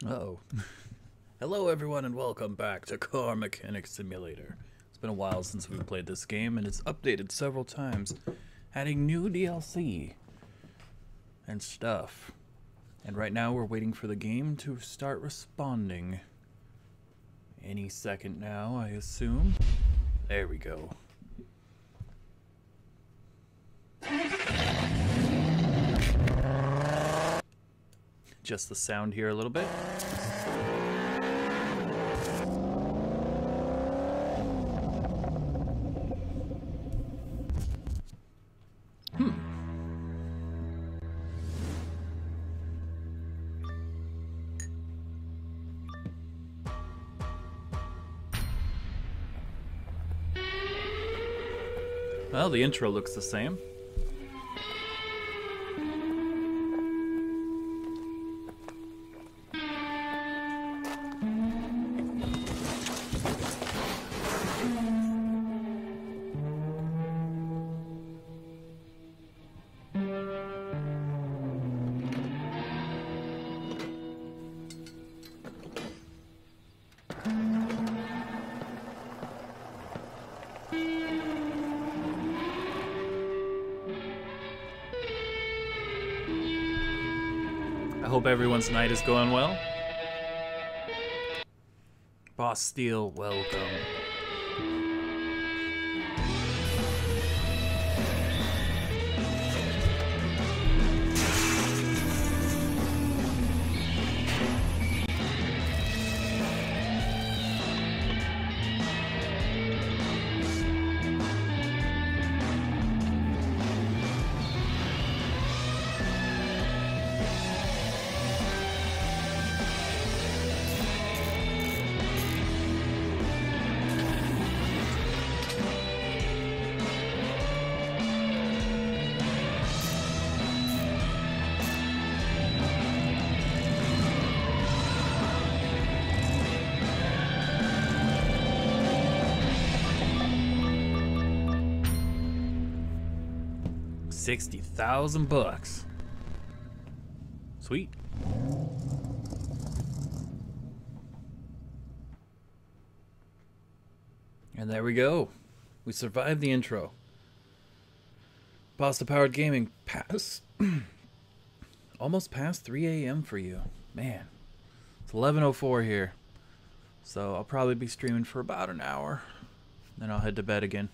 Uh-oh. Hello everyone and welcome back to Car Mechanic Simulator. It's been a while since we've played this game and it's updated several times, adding new DLC and stuff. And right now we're waiting for the game to start responding. Any second now, I assume. There we go. Just the sound here a little bit. Well, the intro looks the same. I hope everyone's night is going well. Boss Steel, welcome. $60,000. Sweet. And there we go. We survived the intro. Pasta Powered Gaming pass. Almost past 3 a.m. for you. Man. It's 11:04 here. So I'll probably be streaming for about an hour. Then I'll head to bed again.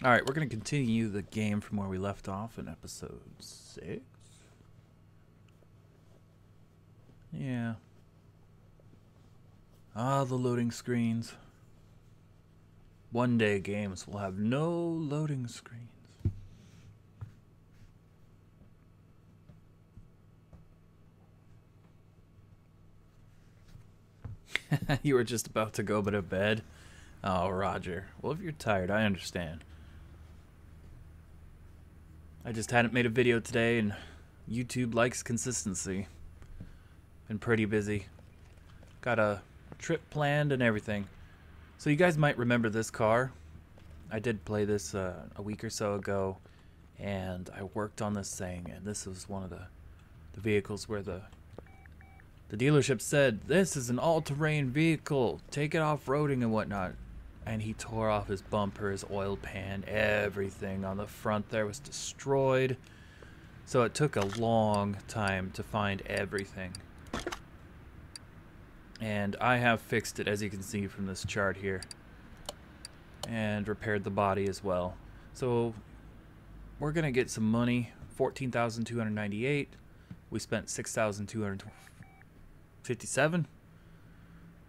Alright, we're going to continue the game from where we left off in episode 6. Yeah. Ah, the loading screens. One day games will have no loading screens. You were just about to go to bed? Oh, Roger. Well, if you're tired, I understand. I just hadn't made a video today, and YouTube likes consistency. Been pretty busy. Got a trip planned and everything. So you guys might remember this car. I did play this a week or so ago, and I worked on this thing, and this was one of the vehicles where the dealership said, "This is an all-terrain vehicle. Take it off-roading and whatnot." And he tore off his bumper, his oil pan, everything on the front there was destroyed. So it took a long time to find everything. And I have fixed it, as you can see from this chart here. And repaired the body as well. So we're going to get some money. $14,298. We spent $6,257.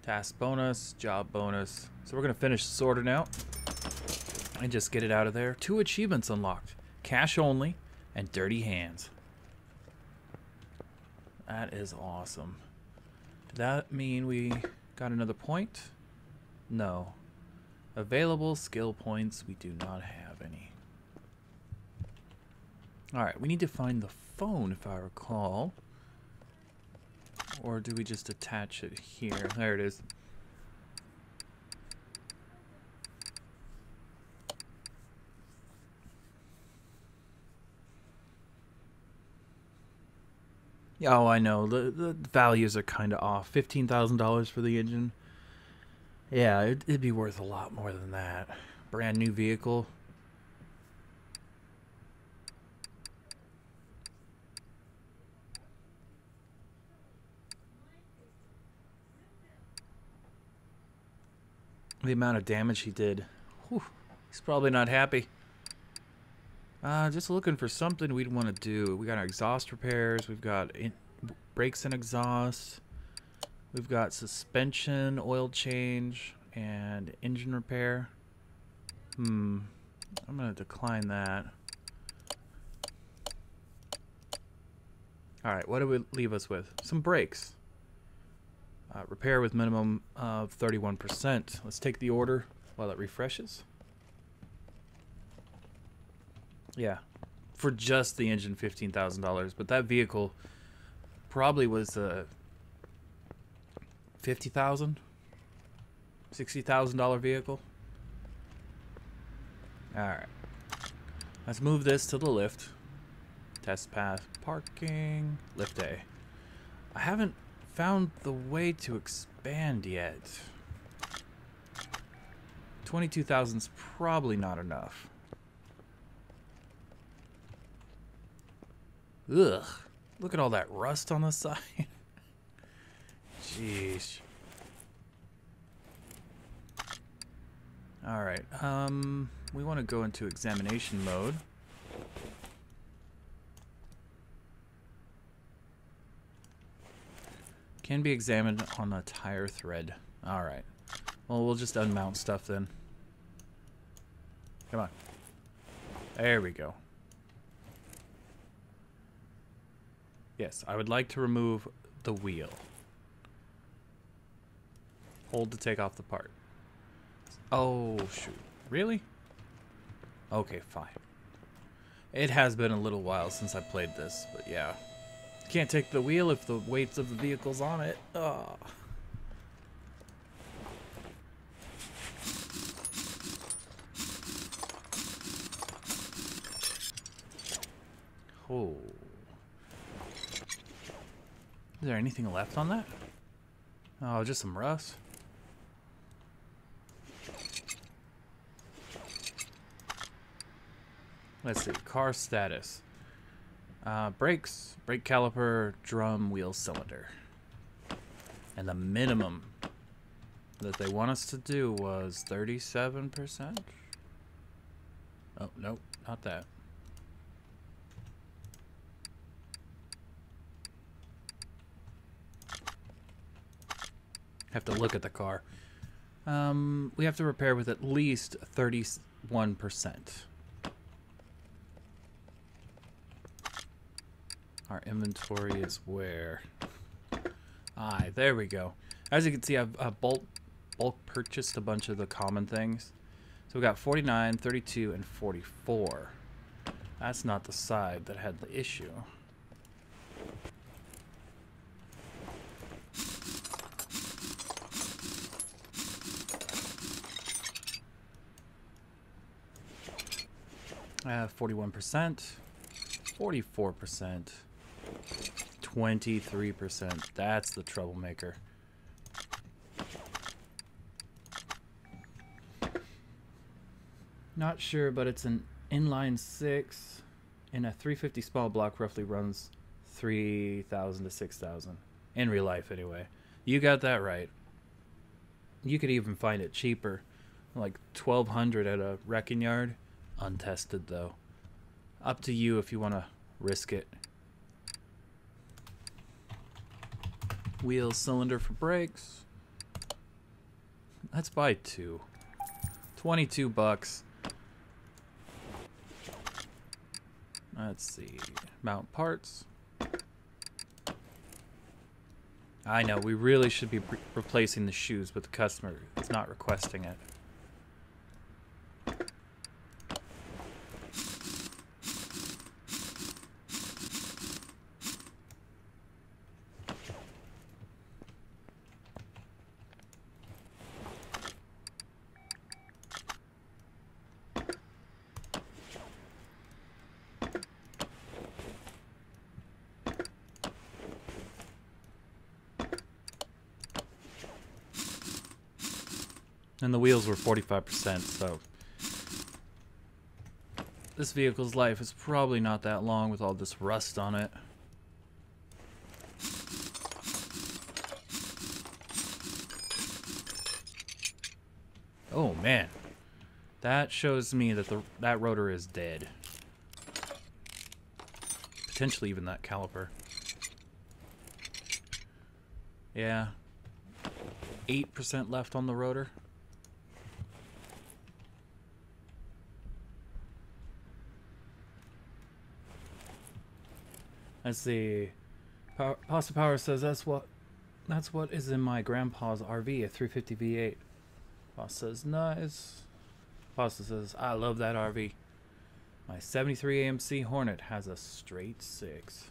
Task bonus, job bonus. So we're going to finish this order now and just get it out of there. 2 achievements unlocked. Cash only and dirty hands. That is awesome. Did that mean we got another point? No. Available skill points, we do not have any. Alright, we need to find the phone if I recall. Or do we just attach it here? There it is. Oh, I know. The values are kind of off. $15,000 for the engine. Yeah, it'd be worth a lot more than that. Brand new vehicle. The amount of damage he did. Whew, he's probably not happy. Just looking for something we'd want to do. We got our exhaust repairs. We've got brakes and exhaust. We've got suspension, oil change, and engine repair. I'm going to decline that. Alright, what do we leave us with? Some brakes. Repair with minimum of 31%. Let's take the order while it refreshes. Yeah, for just the engine, $15,000. But that vehicle probably was a $50,000, $60,000 vehicle. All right, let's move this to the lift. Test pass, parking, lift A. I haven't found the way to expand yet. 22,000's probably not enough. Ugh, look at all that rust on the side. Jeez. All right, we want to go into examination mode. Can be examined on a tire thread. All right. Well, we'll just unmount stuff then. Come on. There we go. Yes, I would like to remove the wheel. Hold to take off the part. Oh, shoot. Really? Okay, fine. It has been a little while since I played this, but yeah. Can't take the wheel if the weights of the vehicle's on it. Oh. Oh. Is there anything left on that? Oh, just some rust. Let's see. Car status. Brakes, brake caliper, drum, wheel, cylinder. And the minimum that they want us to do was 37%. Oh, nope, not that. Have to look at the car. We have to repair with at least 31%. Our inventory is where? There we go. As you can see, I've bulk purchased a bunch of the common things. So we got 49, 32, and 44. That's not the side that had the issue. I have 41%, 44%. 23%. That's the troublemaker. Not sure, but it's an inline 6 in a 350 small block. Roughly runs 3,000 to 6,000 in real life. Anyway, you got that right. You could even find it cheaper, like 1,200 at a wrecking yard. Untested though. Up to you if you want to risk it. Wheel, cylinder for brakes. Let's buy 2. 22 bucks. Let's see. Mount parts. I know, we really should be replacing the shoes, but the customer is not requesting it. And the wheels were 45%, so this vehicle's life is probably not that long with all this rust on it. Oh man, that shows me that that rotor is dead. Potentially even that caliper. Yeah, 8% left on the rotor. Let's see. Pasta Power says that's what is in my grandpa's RV, a 350 V8. Pasta says nice. Pasta says I love that RV. My 73 AMC Hornet has a straight 6.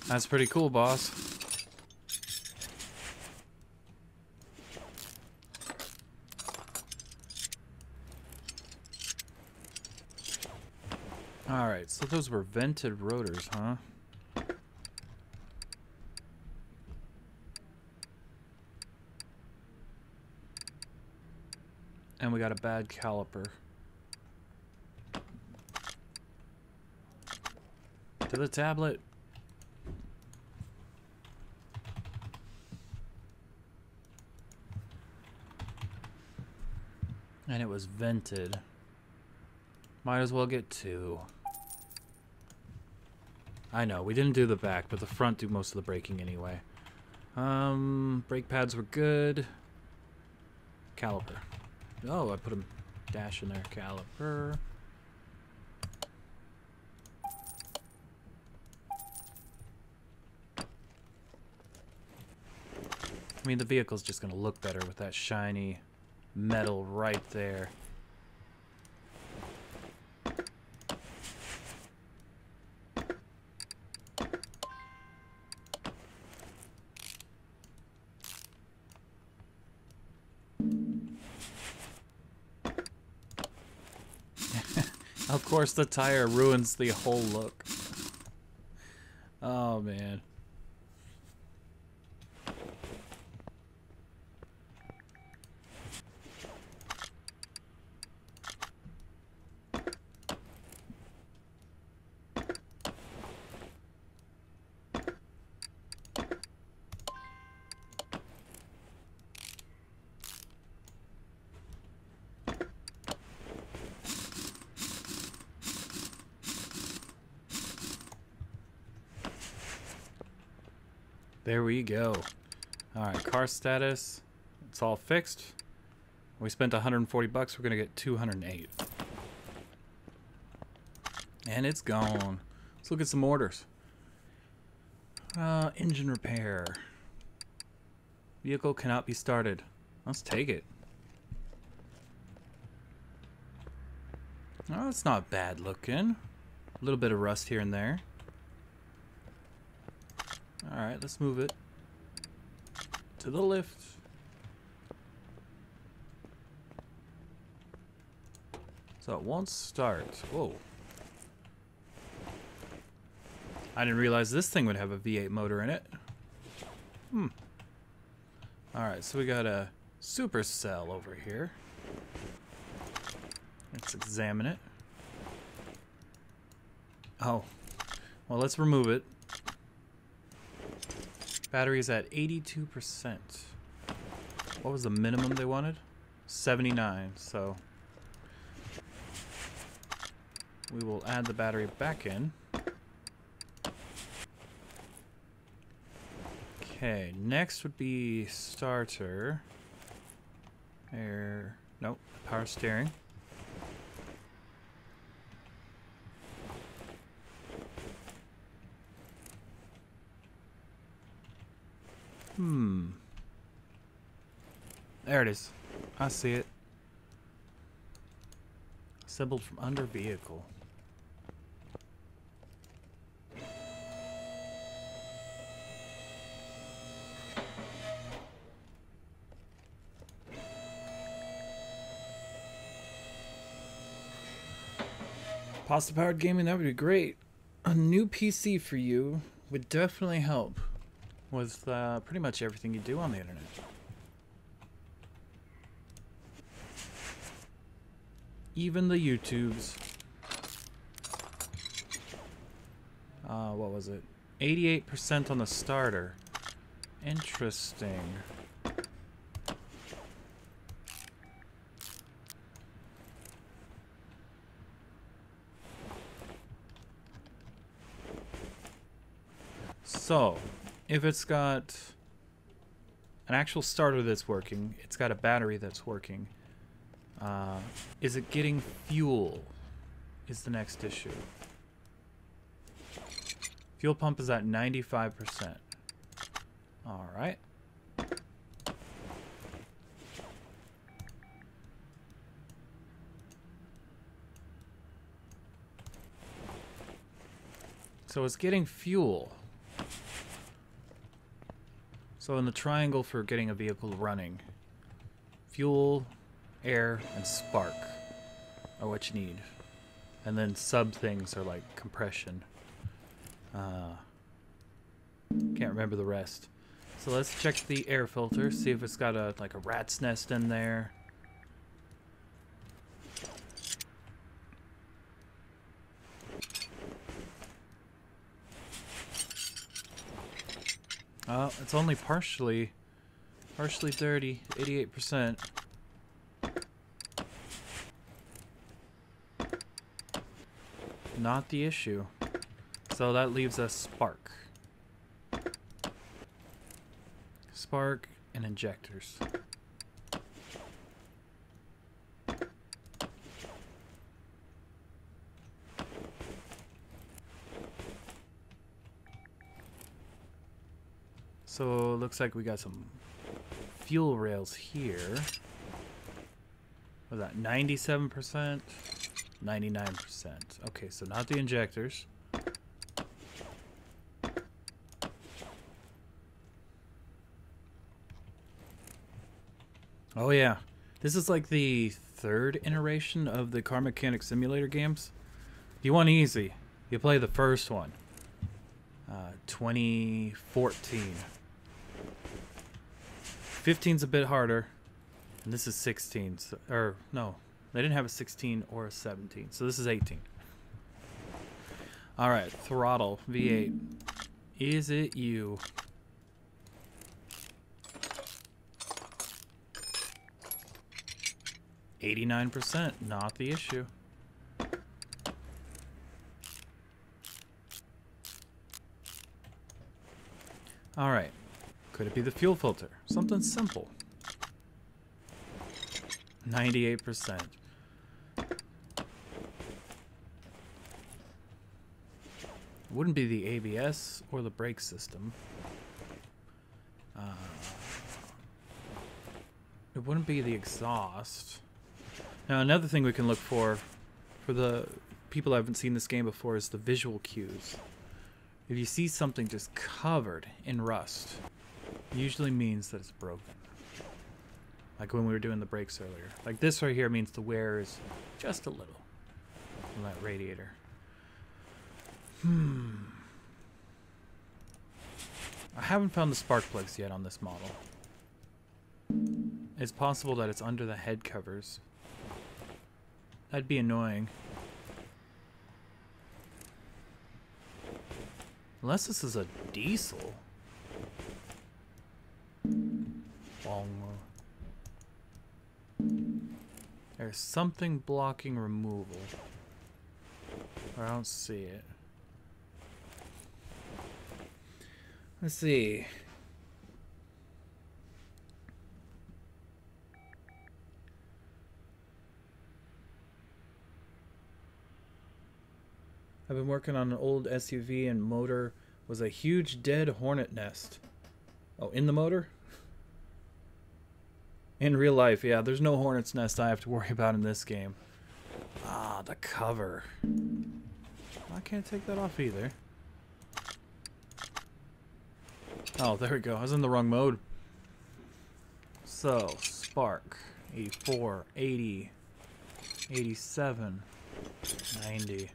That's pretty cool, boss. Alright, so those were vented rotors, huh? And we got a bad caliper. To the tablet. And it was vented. Might as well get 2. I know, we didn't do the back, but the front do most of the braking anyway. Brake pads were good. Caliper. Oh, I put a dash in there. Caliper. I mean, the vehicle's just going to look better with that shiny metal right there. Of course, the tire ruins the whole look. Oh, man. There we go. Alright, car status. It's all fixed. We spent 140 bucks. We're going to get 208. And it's gone. Let's look at some orders. Engine repair. Vehicle cannot be started. Let's take it. Oh, it's not bad looking. A little bit of rust here and there. Alright, let's move it to the lift. So it won't start. Whoa. I didn't realize this thing would have a V8 motor in it. Alright, so we got a supercell over here. Let's examine it. Oh. Well, let's remove it. Battery's at 82%. What was the minimum they wanted? 79, so we will add the battery back in. Okay, next would be starter. Air, nope, power steering. There it is. I see it. Assembled from under vehicle. Pasta powered gaming, that would be great. A new PC for you would definitely help. with pretty much everything you do on the internet. Even the YouTubes. What was it? 88% on the starter. Interesting. So, if it's got an actual starter that's working, it's got a battery that's working, is it getting fuel is the next issue. Fuel pump is at 95%. Alright. So it's getting fuel. So in the triangle for getting a vehicle running, fuel, air, and spark are what you need. And then sub things are like compression. Can't remember the rest. So let's check the air filter, see if it's got a like a rat's nest in there. It's only partially dirty, 88%. Not the issue. So that leaves us spark. Spark and injectors. So looks like we got some fuel rails here. Was that 97%? 99%. Okay, so not the injectors. Oh yeah, this is like the third iteration of the car mechanic simulator games. If you want easy, you play the first one. 2014. 15's a bit harder, and this is 16. So, or no, they didn't have a 16 or a 17, so this is 18. All right, throttle V8. Is it you? %, not the issue. All right. Could it be the fuel filter? Something simple. 98%. Wouldn't be the ABS or the brake system. It wouldn't be the exhaust. Now another thing we can look for the people who haven't seen this game before, is the visual cues. If you see something just covered in rust, usually means that it's broken. Like when we were doing the brakes earlier. Like this right here means the wear is just a little on that radiator. I haven't found the spark plugs yet on this model. It's possible that it's under the head covers. That'd be annoying. Unless this is a diesel. There's something blocking removal. I don't see it. Let's see. I've been working on an old SUV and motor was a huge dead hornet nest. Oh, in the motor? In real life, yeah, there's no hornet's nest I have to worry about in this game. Ah, the cover. I can't take that off either. Oh, there we go. I was in the wrong mode. So, spark. 84, 80, 87, 90.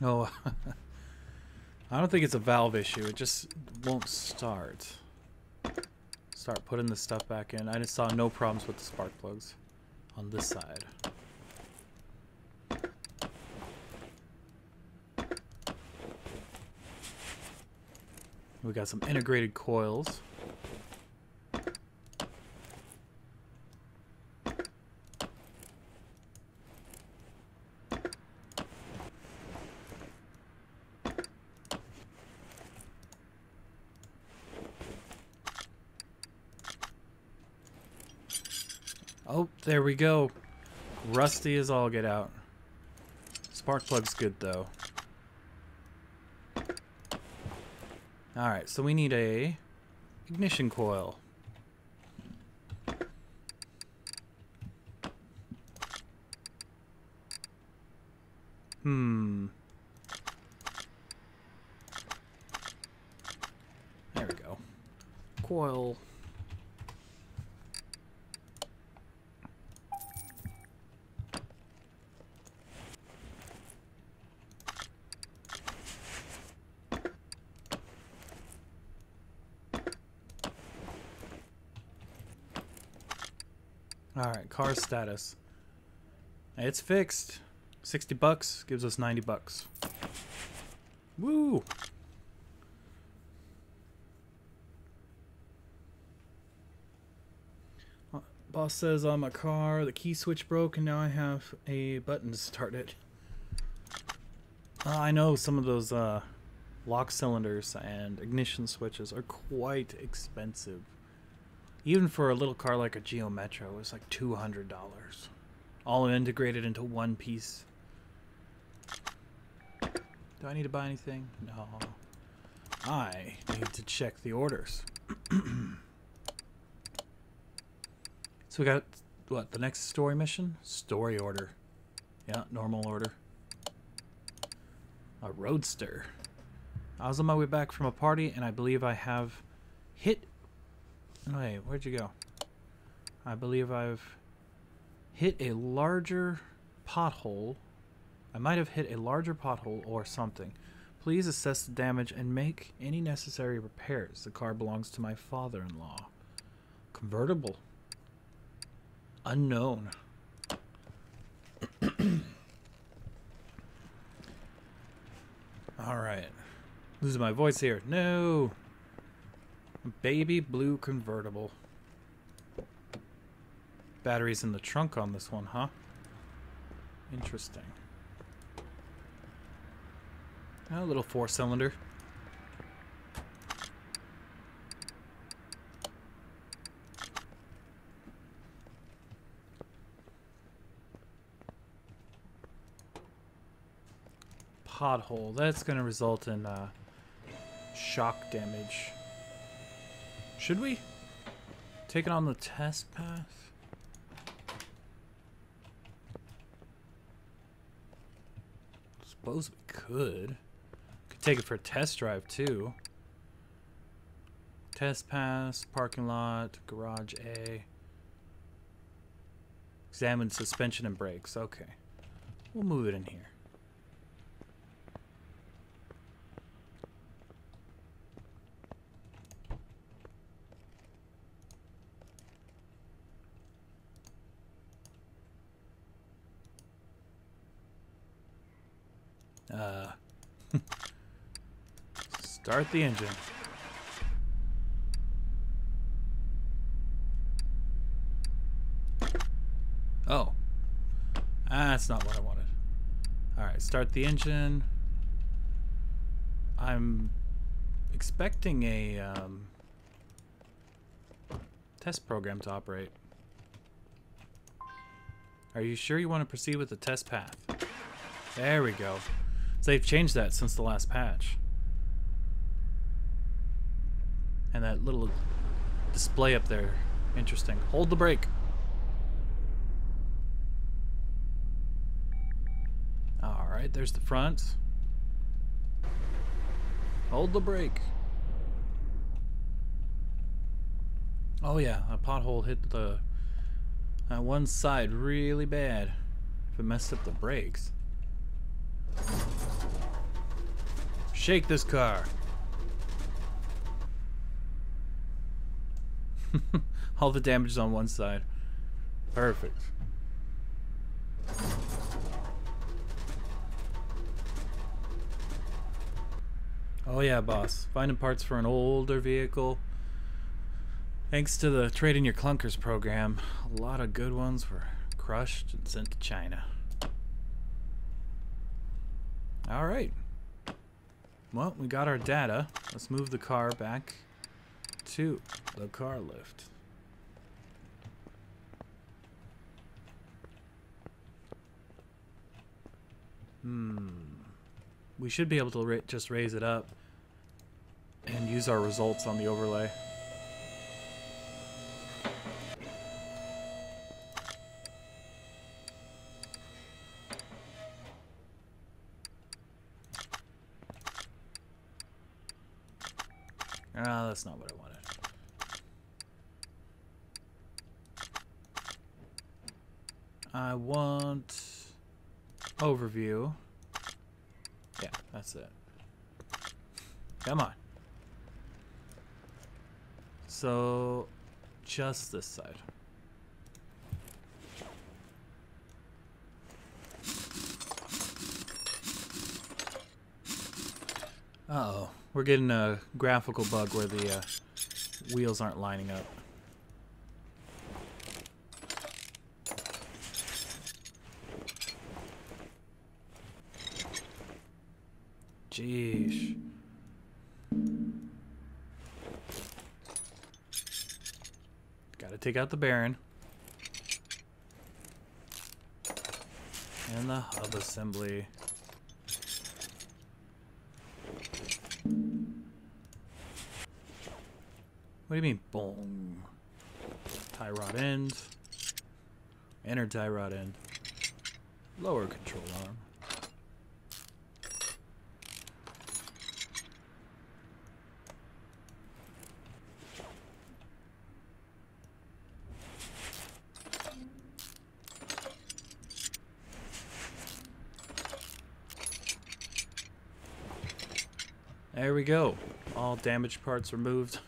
Oh, I don't think it's a valve issue. It just won't start. Start putting the stuff back in. I just saw no problems with the spark plugs on this side. We got some integrated coils. Oh, there we go. Rusty as all get out. Spark plug's good though. Alright, so we need a ignition coil. There we go. Coil. Alright, car status. It's fixed. 60 bucks gives us 90 bucks. Woo! Boss says on my car the key switch broke and now I have a button to start it. I know some of those lock cylinders and ignition switches are quite expensive. Even for a little car like a Geo Metro, it's like $200. All integrated into one piece. Do I need to buy anything? No. I need to check the orders. So we got, what, the next story mission? Story order. Yeah, normal order. A roadster. I was on my way back from a party and I believe I have hit... Wait, where'd you go? I believe I've hit a larger pothole. I might have hit a larger pothole or something. Please assess the damage and make any necessary repairs. The car belongs to my father-in-law. Convertible. Unknown. Alright. Losing my voice here. No! Baby blue convertible. Batteries in the trunk on this one, huh? Interesting. A little 4-cylinder. Pothole. That's going to result in shock damage. Should we take it on the test path? Suppose we could. Could take it for a test drive too. Test pass, parking lot, garage A. Examine suspension and brakes. Okay. We'll move it in here. Start the engine. Oh. That's not what I wanted. Alright, start the engine. I'm expecting a test program to operate. Are you sure you want to proceed with the test path? There we go. So they've changed that since the last patch. And that little display up there. Interesting. Hold the brake. Alright, there's the front. Hold the brake. Oh yeah, a pothole hit the one side really bad. If it messed up the brakes. Shake this car. All the damage is on one side. Perfect. Oh yeah, boss. Finding parts for an older vehicle. Thanks to the Trade in Your Clunkers program, a lot of good ones were crushed and sent to China. Alright. Well, we got our data. Let's move the car back to the car lift. We should be able to just raise it up and use our results on the overlay. Ah, that's not what I wanted. I want overview. Yeah, that's it. Come on. So, just this side. Uh-oh. We're getting a graphical bug where the wheels aren't lining up. Jeez. Gotta take out the bearing. And the hub assembly. What do you mean, boom? Tie rod end. Inner tie rod end. Lower control arm. There we go. All damaged parts removed.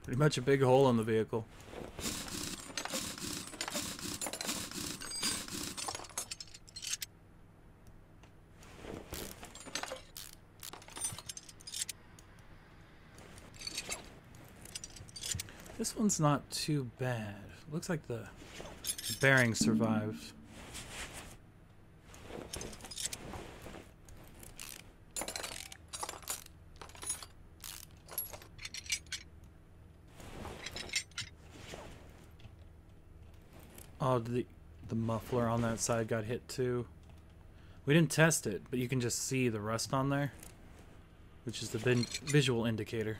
Pretty much a big hole in the vehicle. This one's not too bad. Looks like the bearing survived. Oh, the muffler on that side got hit too. We didn't test it, but you can just see the rust on there, which is the visual indicator.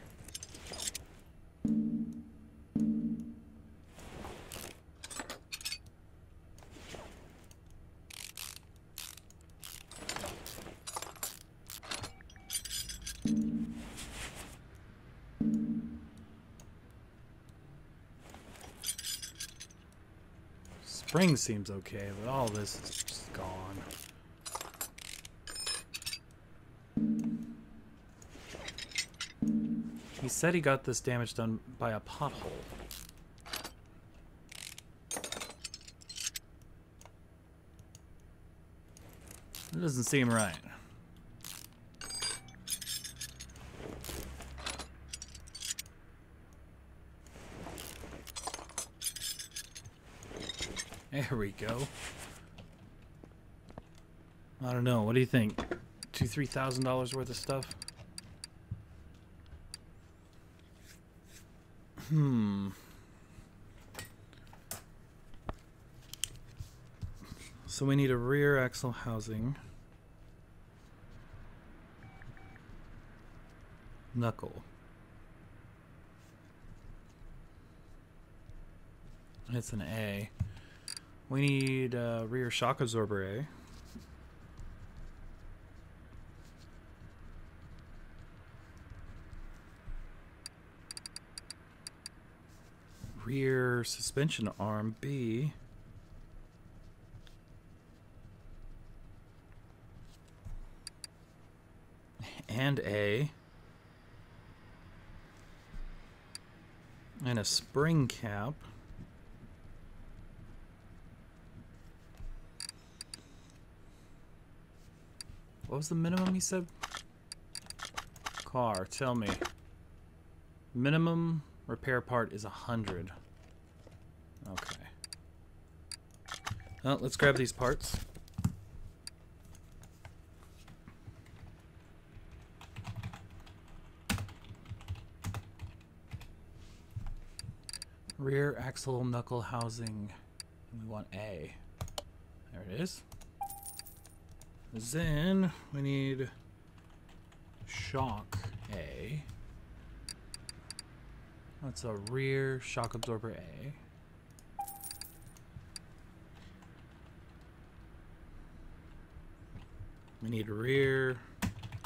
Spring seems okay, but all this is just gone. He said he got this damage done by a pothole. It doesn't seem right. There we go. I don't know. What do you think? $2,000-$3,000 worth of stuff? So we need a rear axle housing. Knuckle. It's an A. We need a rear shock absorber A. Rear suspension arm B. and A. And a spring cap. What was the minimum he said? Car, tell me. Minimum repair part is 100. Okay. Well, let's grab these parts. Rear axle knuckle housing. And we want A. There it is. Then we need shock A. That's a rear shock absorber A. We need rear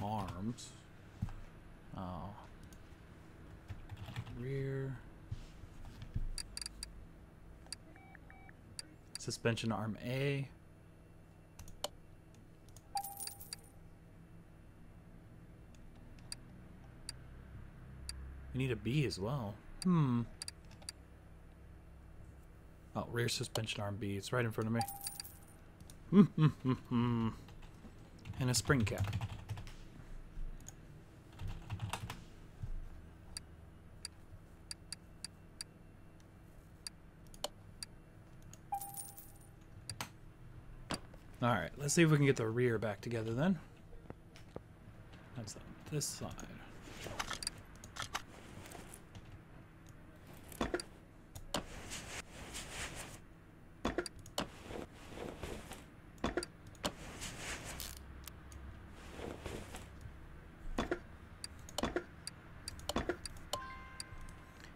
arms. Oh. Rear suspension arm A. We need a B as well. Oh, rear suspension arm B. It's right in front of me. And a spring cap. Alright, let's see if we can get the rear back together then. That's on this side.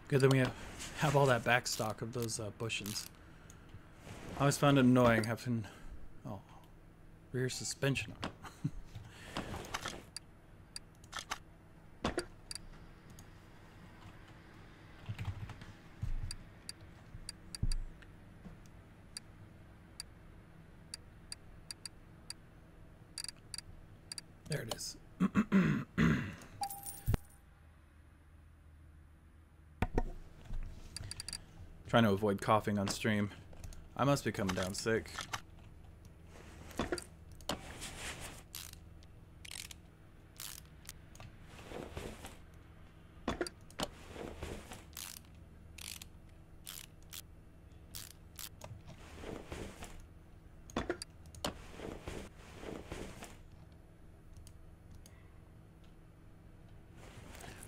Good that we have all that back stock of those bushings. I always found it annoying having... Oh, rear suspension arm. There it is. Trying to avoid coughing on stream. I must be coming down sick.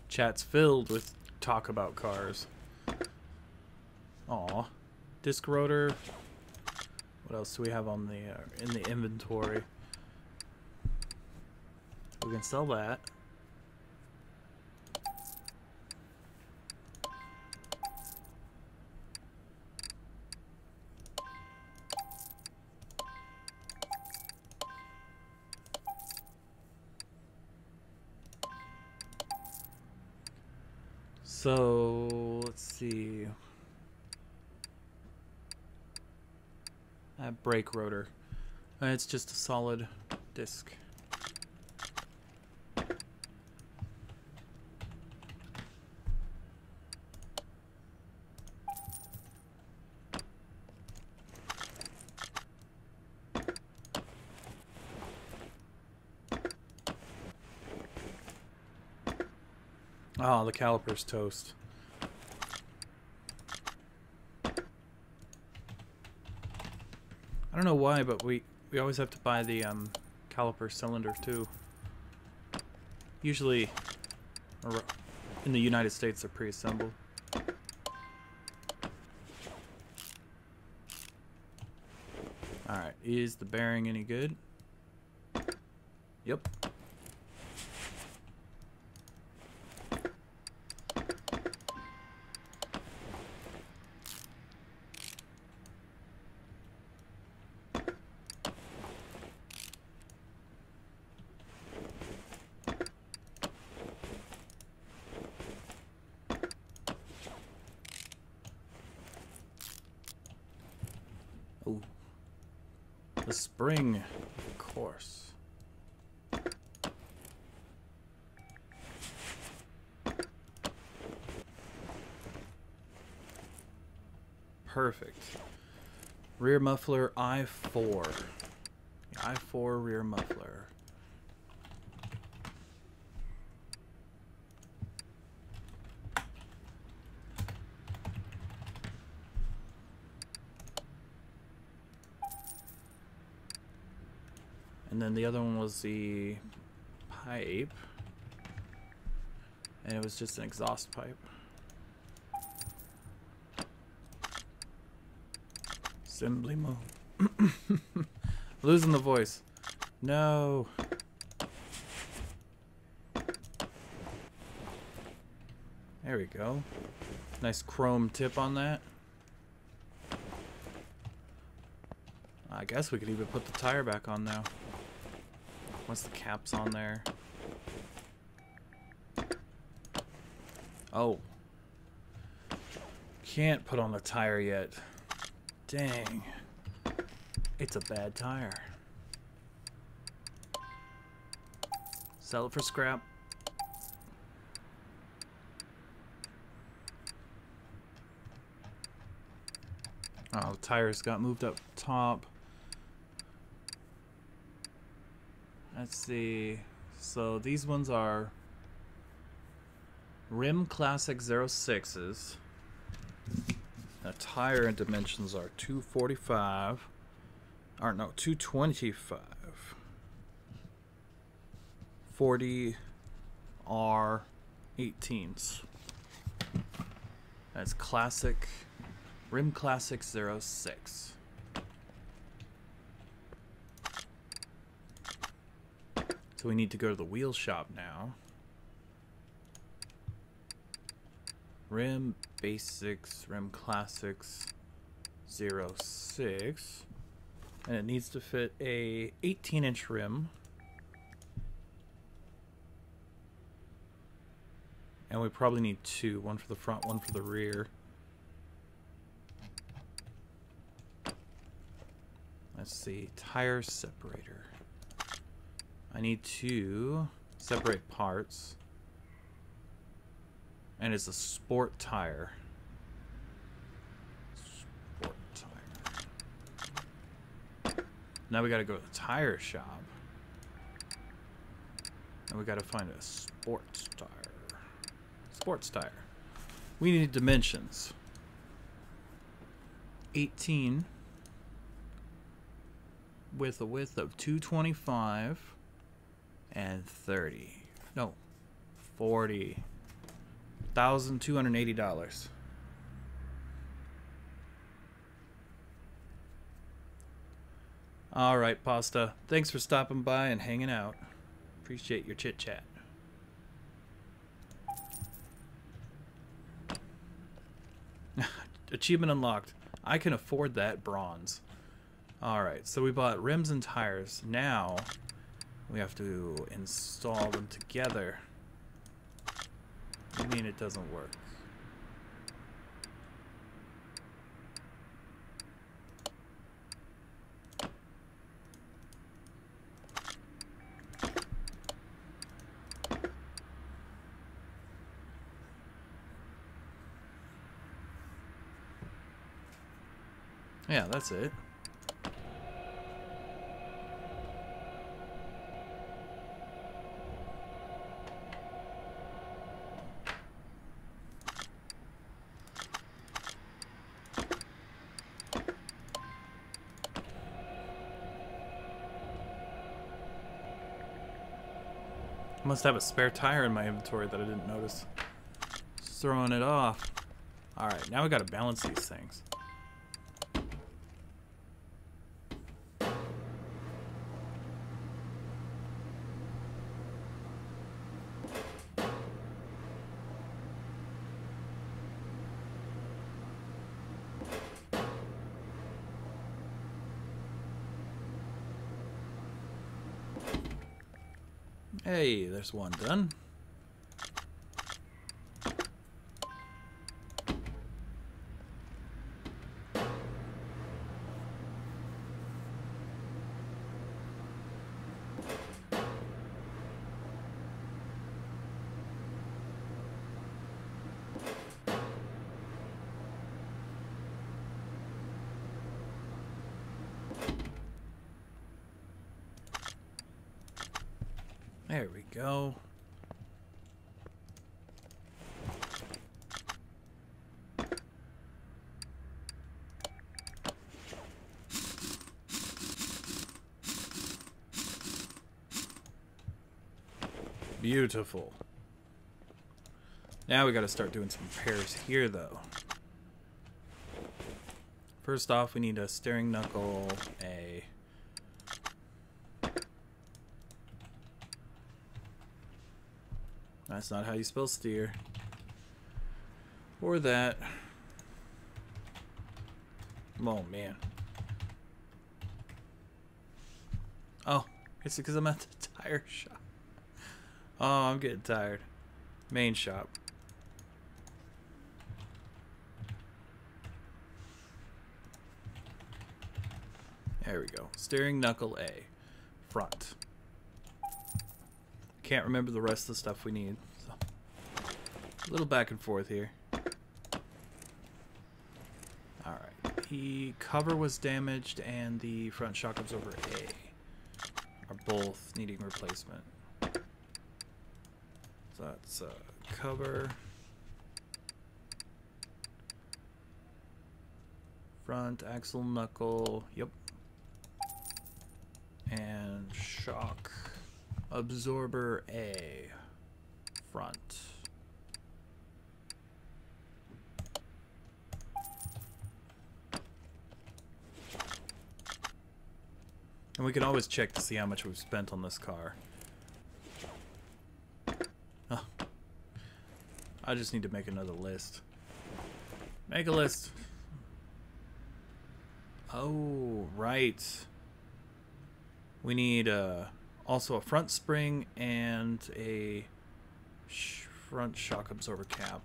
Chat's filled with talk about cars. Aw. Disc rotor. What else do we have on the in the inventory? We can sell that. So let's see. Brake rotor. It's just a solid disc. Oh, the caliper's toast. I don't know why, but we always have to buy the caliper cylinder too. Usually, in the United States, they're pre-assembled. Alright, is the bearing any good? Yep. Oh, the spring, of course. Perfect. Rear muffler I4. I4 rear muffler. And then the other one was the pipe. And it was just an exhaust pipe. Assembly mode. Losing the voice. No. There we go. Nice chrome tip on that. I guess we could even put the tire back on now. Once the cap's on there. Oh. Can't put on the tire yet. Dang. It's a bad tire. Sell it for scrap. Oh, the tires got moved up top. Let's see. So these ones are Rim Classic 06s. The tire dimensions are 245. Or no, 225. 40 R18s. That's classic. Rim Classic 06. So we need to go to the wheel shop now. Rim Basics, Rim Classics 06. And it needs to fit a 18-inch rim. And we probably need two. One for the front, one for the rear. Let's see. Tire separator. I need to separate parts. And it's a sport tire. Sport tire. Now we gotta go to the tire shop. And we gotta find a sports tire. Sports tire. We need dimensions. 18 with a width of 225 and 30. No, 40. $1,280. All right, Pasta. Thanks for stopping by and hanging out. Appreciate your chit chat. Achievement unlocked. I can afford that bronze. All right, so we bought rims and tires. Now we have to install them together. I mean, it doesn't work. Yeah, that's it. I must have a spare tire in my inventory that I didn't notice. Just throwing it off. Alright, now we gotta balance these things. Hey, there's one done. There we go. Beautiful. Now we got to start doing some repairs here, though. First off, we need a steering knuckle, a... That's not how you spell steer. Or that. Oh, man. Oh, it's because I'm at the tire shop. Oh, I'm getting tired. Main shop. There we go. Steering knuckle A. Front. Can't remember the rest of the stuff we need. So. A little back and forth here. Alright. The cover was damaged and the front shock absorber A are both needing replacement. So that's cover. Front axle knuckle. Yep. And shock absorber A. Front. And we can always check to see how much we've spent on this car. Oh. I just need to make another list. Make a list. Oh, right. We need also a front spring and a front shock absorber cap.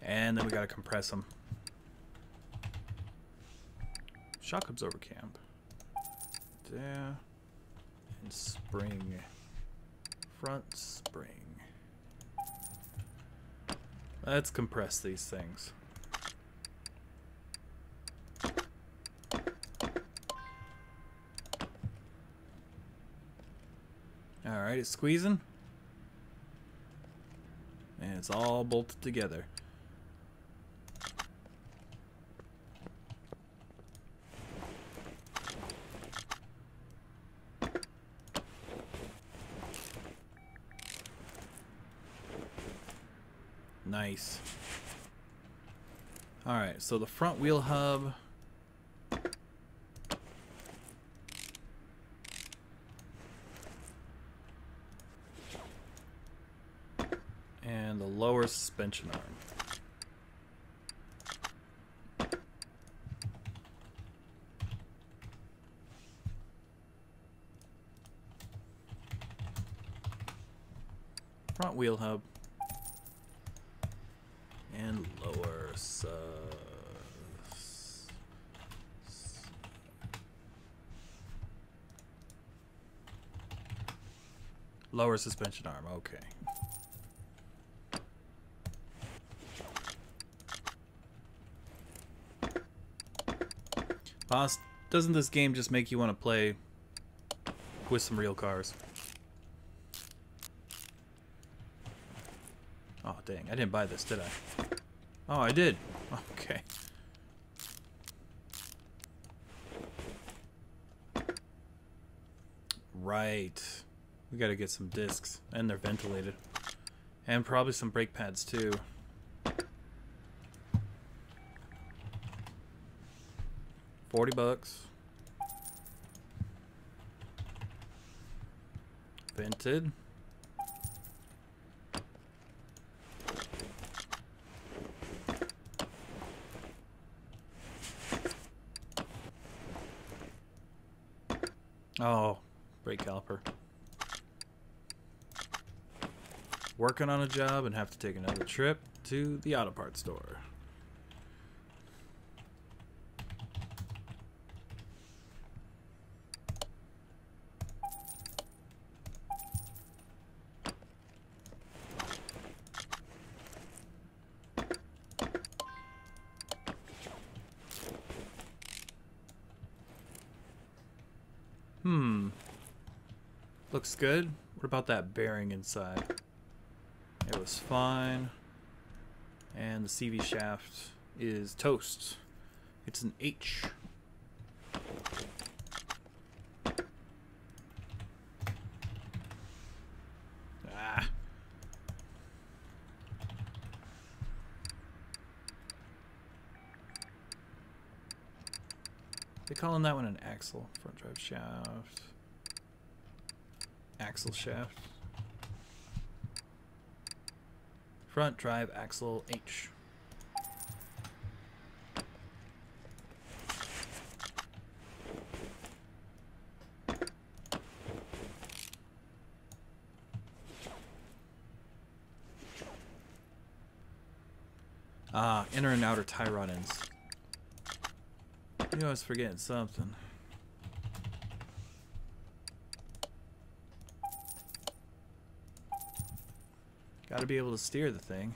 And then we gotta compress them. Shock absorber cap. There. And spring. Front spring. Let's compress these things. Alright, it's squeezing. And it's all bolted together. Nice. Alright, so the front wheel hub. And the lower suspension arm. Front wheel hub. And lower lower suspension arm, okay. Boss, doesn't this game just make you want to play with some real cars? Oh, dang. I didn't buy this, did I? Oh, I did. Okay. Right. We gotta get some discs. And they're ventilated. And probably some brake pads, too. $40. Vented. Oh, brake caliper. Working on a job and have to take another trip to the auto parts store. Looks good. What about that bearing inside? It was fine. And the CV shaft is toast. It's an H. Ah. They calling that one an axle. Front drive shaft. Axle shaft. Front drive axle H. Ah, inner and outer tie rod ends. You know I was forgetting something. Gotta be able to steer the thing.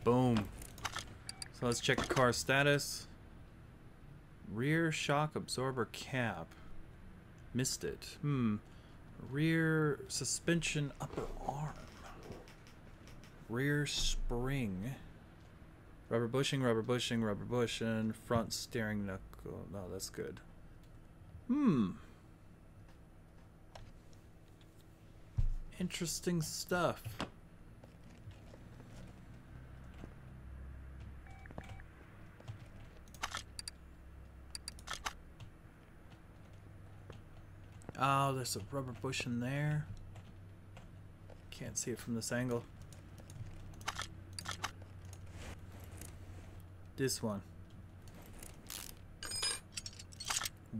Boom. So let's check the car status. Rear shock absorber cap. Missed it. Rear suspension upper arm. Rear spring. Rubber bushing, rubber bushing, rubber bushing. Front steering knuckle. No, that's good. Interesting stuff. Oh, there's a rubber bush in there. Can't see it from this angle. This one.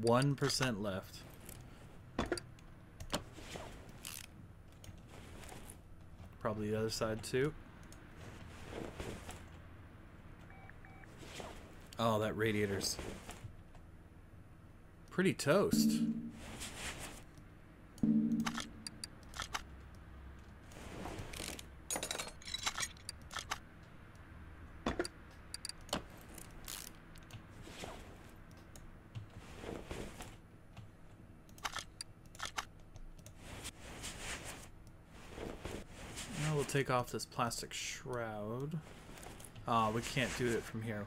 1% left. Probably the other side too. Oh, that radiator's pretty toast. Now we'll take off this plastic shroud. Oh, we can't do it from here.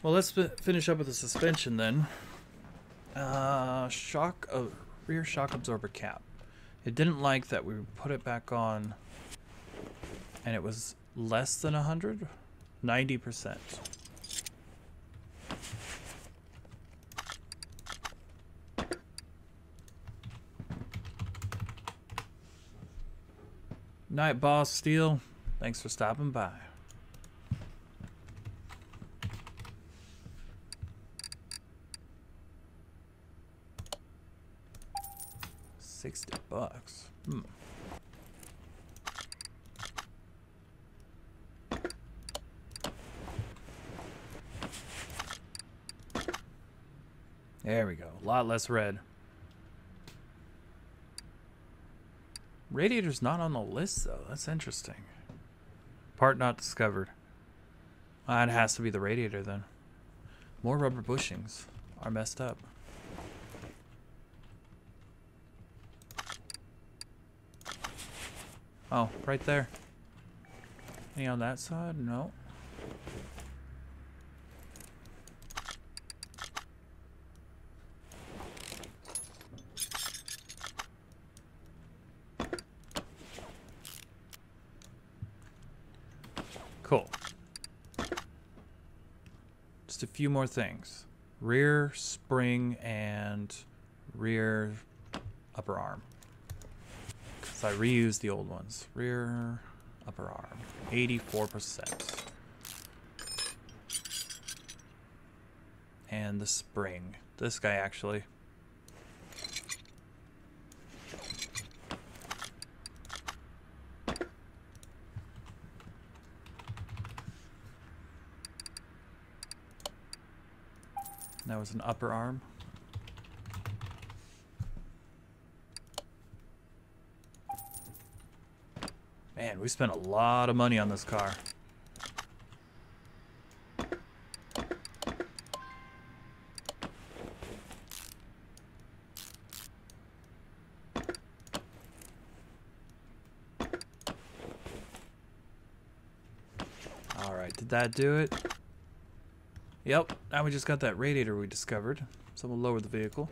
Well, let's finish up with the suspension then. Rear shock absorber cap. It didn't like that we put it back on and it was less than 100? 90%. Night Boss Steel, thanks for stopping by. $60. There we go. A lot less red. Radiator's not on the list, though. That's interesting. Part not discovered. It has to be the radiator, then. More rubber bushings are messed up. Oh, right there. Any on that side? No. Cool. Just a few more things. Rear spring and rear upper arm. Because I reused the old ones. Rear upper arm. 84%. And the spring. This guy actually. That was an upper arm. Man, we spent a lot of money on this car. Alright, did that do it? Yep, now we just got that radiator we discovered. So we'll lower the vehicle.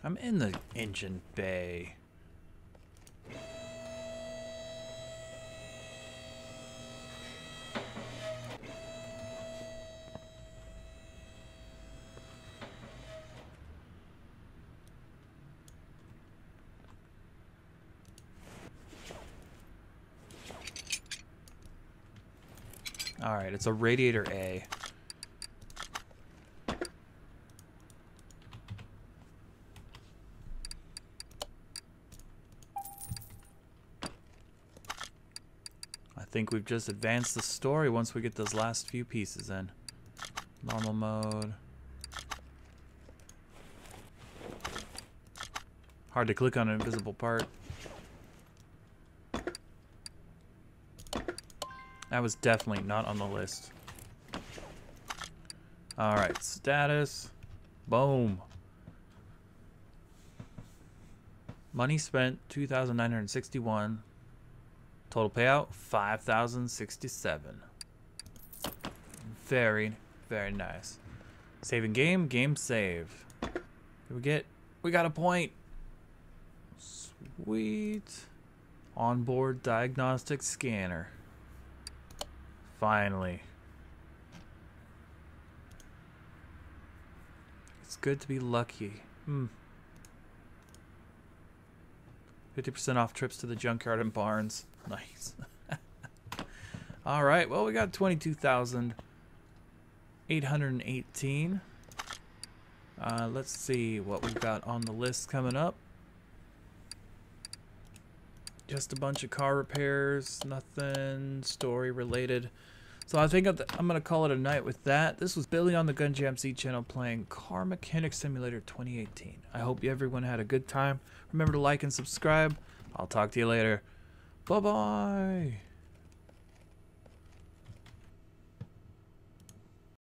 I'm in the engine bay. Alright, it's a Radiator A. I think we've just advanced the story once we get those last few pieces in. Normal mode. Hard to click on an invisible part. That was definitely not on the list. Alright, status. Boom. Money spent, 2,961. Total payout, 5,067. Very, very nice. Saving game, game save. We got a point. Sweet. Onboard diagnostic scanner. Finally. It's good to be lucky. 50% off trips to the Junkyard and Barnes. Nice. Alright, well we got 22,818. Let's see what we've got on the list coming up. Just a bunch of car repairs, nothing story related. So I think I'm going to call it a night with that. This was Billy on the Gunjamed channel playing Car Mechanic Simulator 2018. I hope everyone had a good time. Remember to like and subscribe. I'll talk to you later. Bye-bye.